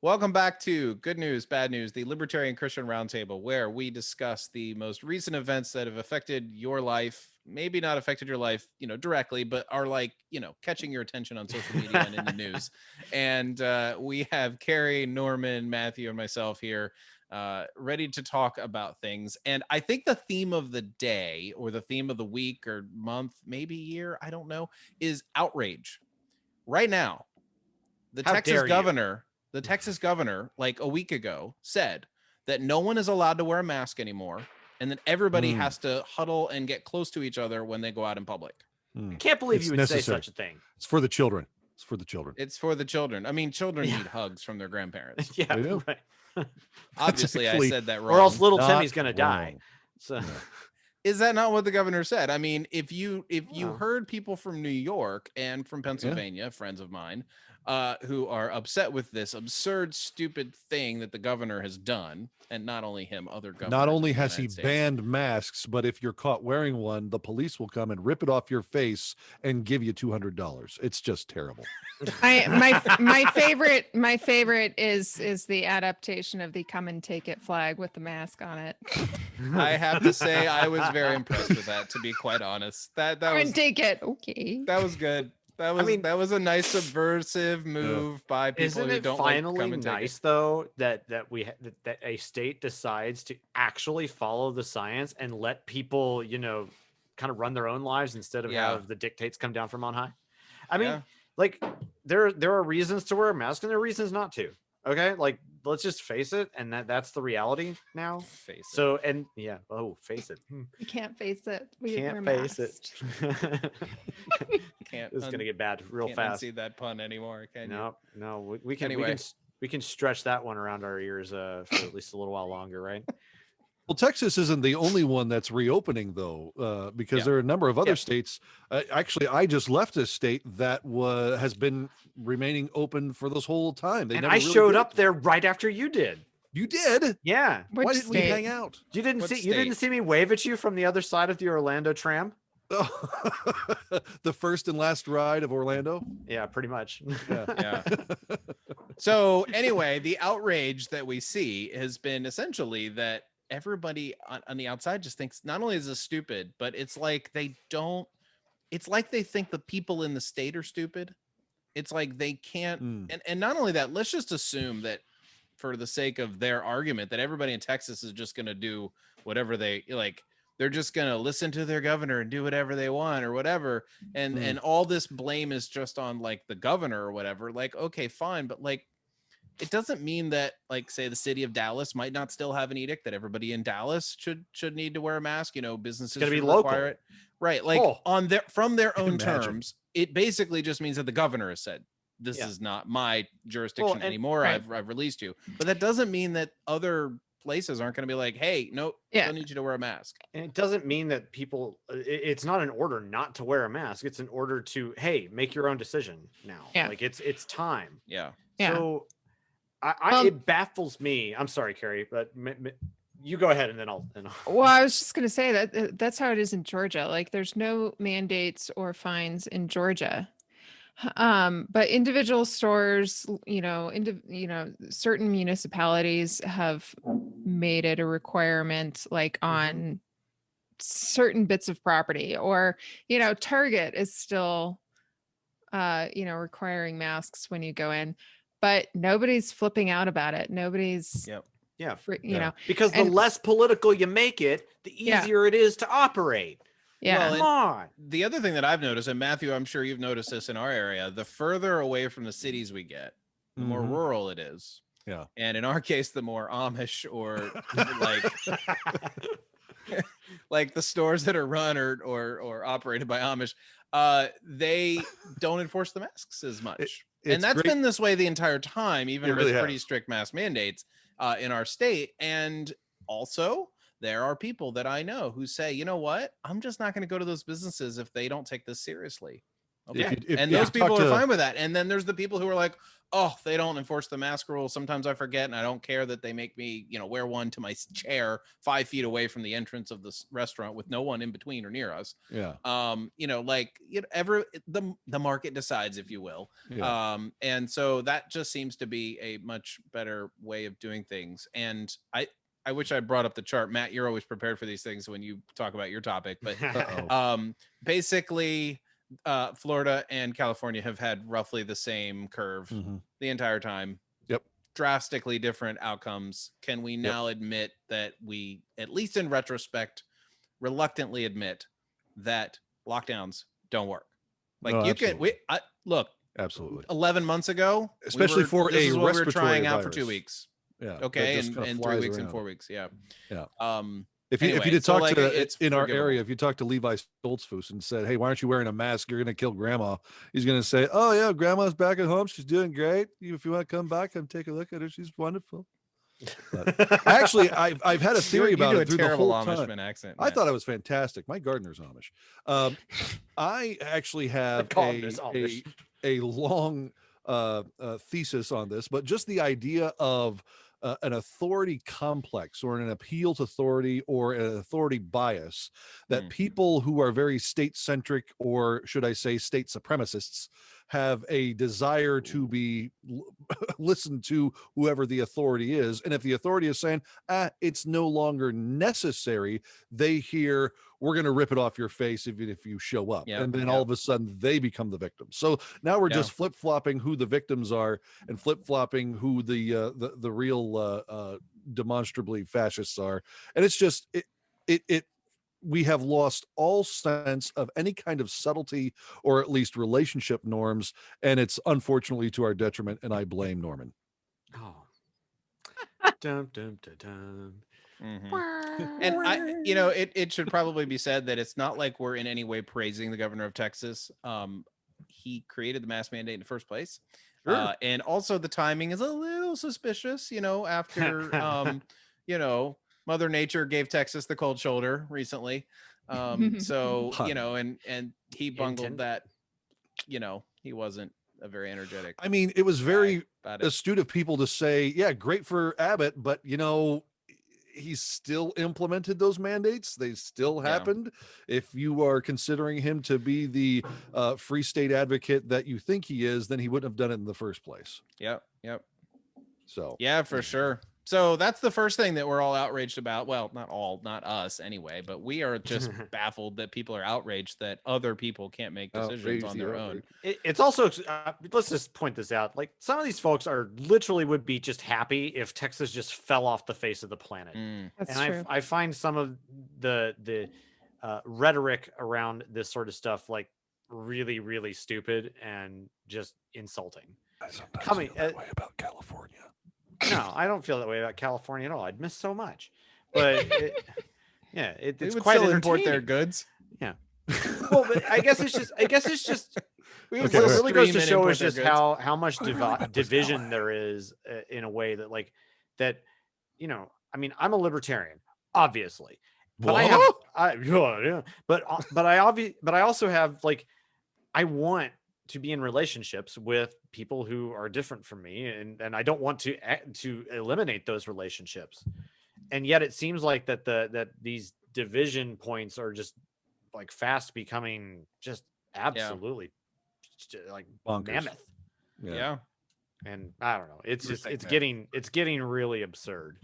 Welcome back to Good News, Bad News, the Libertarian Christian Roundtable, where we discuss the most recent events that have affected your life, maybe not affected your life, directly, but are like, catching your attention on social media and in the news. And we have Carrie, Norman, Matthew, and myself here ready to talk about things. And I think the theme of the day or the theme of the week or month, maybe year, I don't know, is outrage. Right now, the How Texas dare you? governor, like a week ago, said that no one is allowed to wear a mask anymore, and that everybody has to huddle and get close to each other when they go out in public. I can't believe It's you would necessary. say such a thing. It's for the children. It's for the children. It's for the children. I mean, children need hugs from their grandparents. Yeah, They do. right. Obviously, I actually- said that wrong. Or else little Not Timmy's gonna die. wrong. So Is that not what the governor said? I mean, if you Wow. heard people from New York and from Pennsylvania, friends of mine, who are upset with this absurd, stupid thing that the governor has done, and not only him, other governors. Not only in the has he United States. banned masks, but if you're caught wearing one, the police will come and rip it off your face and give you $200. It's just terrible. My favorite is the adaptation of the "come and take it" flag with the mask on it. I have to say, I was very impressed with that. To be quite honest, that Come was and take it. Okay. that was good. That was a nice subversive move by people isn't who it don't like finally come and take nice though that that a state decides to actually follow the science and let people, kind of run their own lives instead of have the dictates come down from on high? I mean, Yeah. like there are reasons to wear a mask and there are reasons not to. Okay, like let's just face it, and that's the reality now. Face it. So face it. You can't face it. Can't We're face it. masked. Can't This is gonna get bad real can't fast. see that pun anymore, can you? No, we can Anyway. we can stretch that one around our ears for at least a little while longer, right? Well, Texas isn't the only one that's reopening, though, because Yeah. there are a number of other Yeah. states. Actually, I just left a state that has been remaining open for this whole time. They And never I really showed did. up there right after you did. You did? Yeah. Which Why didn't we state? hang out? You didn't What see you didn't state? see me wave at you from the other side of the Orlando tram? The first and last ride of Orlando. Yeah, pretty much. Yeah. So anyway, the outrage that we see has been essentially that everybody on the outside just thinks not only is this stupid, but it's like they think the people in the state are stupid. It's like they can't, and not only that, let's just assume that for the sake of their argument that everybody in Texas is just going to do whatever they like. They're just going to listen to their governor and do whatever they want or whatever. And all this blame is just on like the governor or whatever. Like, okay, fine. But like, it doesn't mean that like, say the city of Dallas might not still have an edict that everybody in Dallas should need to wear a mask, businesses gotta be should local. require it. Right. Like from their own Imagine. terms, it basically just means that the governor has said, this is not my jurisdiction anymore. I've released you. But that doesn't mean that other places aren't going to be like, hey, no, I don't need you to wear a mask. And it doesn't mean that people it's not an order not to wear a mask. It's an order to, hey, make your own decision now. Yeah. Like it's time. Yeah. So it baffles me. I'm sorry, Carrie, but you go ahead and then I'll. Well, I was just going to say that that's how it is in Georgia. Like there's no mandates or fines in Georgia. But individual stores, certain municipalities have made it a requirement, like on certain bits of property, or, Target is still, requiring masks when you go in, but nobody's flipping out about it. Nobody's, because the less political you make it, the easier it is to operate. Yeah. Come on. The other thing that I've noticed, and Matthew, I'm sure you've noticed this in our area, the further away from the cities we get, the more rural it is. Yeah. And in our case, the more Amish or like the stores that are run or operated by Amish, they don't enforce the masks as much. And that's been this way the entire time, even with pretty strict mask mandates in our state. And also, there are people that I know who say, you know what? I'm just not going to go to those businesses if they don't take this seriously. Okay. if And you those talk people are to- fine with that. And then there's the people who are like, oh, they don't enforce the mask rule. Sometimes I forget, and I don't care that they make me, wear one to my chair 5 feet away from the entrance of this restaurant with no one in between or near us. Yeah. The market decides, if you will. Yeah. And so that just seems to be a much better way of doing things. And I wish I brought up the chart. Matt, you're always prepared for these things when you talk about your topic, but basically Florida and California have had roughly the same curve the entire time. Yep. Drastically different outcomes. Can we now admit that we, at least in retrospect, reluctantly admit that lockdowns don't work? Like look, absolutely. 11 months ago, Especially for this a is what we were respiratory trying out for virus. 2 weeks. Yeah. Okay. And 3 weeks and 4 weeks. Yeah. Yeah. If you did talk to it's in our forgivable. area, if you talk to Levi Stoltzfus and said, "Hey, why aren't you wearing a mask? You're going to kill Grandma." He's going to say, "Oh yeah, Grandma's back at home. She's doing great. If you want to come back and take a look at her, she's wonderful." But actually, I've had a theory about it through the whole time. Accent, I thought it was fantastic. My gardener's Amish. I actually have a long thesis on this, but just the idea of an authority complex or an appeal to authority or an authority bias that people who are very state-centric, or should I say state supremacists, have a desire to be listened to whoever the authority is. And if the authority is saying, it's no longer necessary, they hear, we're going to rip it off your face even if you show up. And then all of a sudden they become the victims. So now we're just flip-flopping who the victims are and flip-flopping who the real demonstrably fascists are. And it's just, we have lost all sense of any kind of subtlety or at least relationship norms. And it's unfortunately to our detriment. And I blame Norman. Oh. Dum, dum, dum, dum. And it should probably be said that it's not like we're in any way praising the governor of Texas. He created the mask mandate in the first place. Sure. And also the timing is a little suspicious, after, Mother Nature gave Texas the cold shoulder recently. So, and he bungled that, he wasn't a very energetic. I mean, it was very astute of people to say, yeah, great for Abbott, but he still implemented those mandates. They still happened. If you are considering him to be the free state advocate that you think he is, then he wouldn't have done it in the first place. Yep. So yeah, for sure. So that's the first thing that we're all outraged about. Well, not us anyway, but we are just baffled that people are outraged that other people can't make decisions on their own. It's also, let's just point this out. Like, some of these folks would be just happy if Texas just fell off the face of the planet. That's and true. I find some of the rhetoric around this sort of stuff like really, really stupid and just insulting. I sometimes feel that way about California. No, I don't feel that way about California at all. I'd miss so much, but it's would quite still import their entertaining. goods. Yeah. Well, but I guess it's just. What What it really goes to show is just how much division there is in a way that I mean, I'm a libertarian, obviously, but I also have I want to be in relationships with people who are different from me, and I don't want to eliminate those relationships. And yet it seems like that these division points are just fast becoming just absolutely bonkers. Mammoth. Yeah. And I don't know, it's getting really absurd.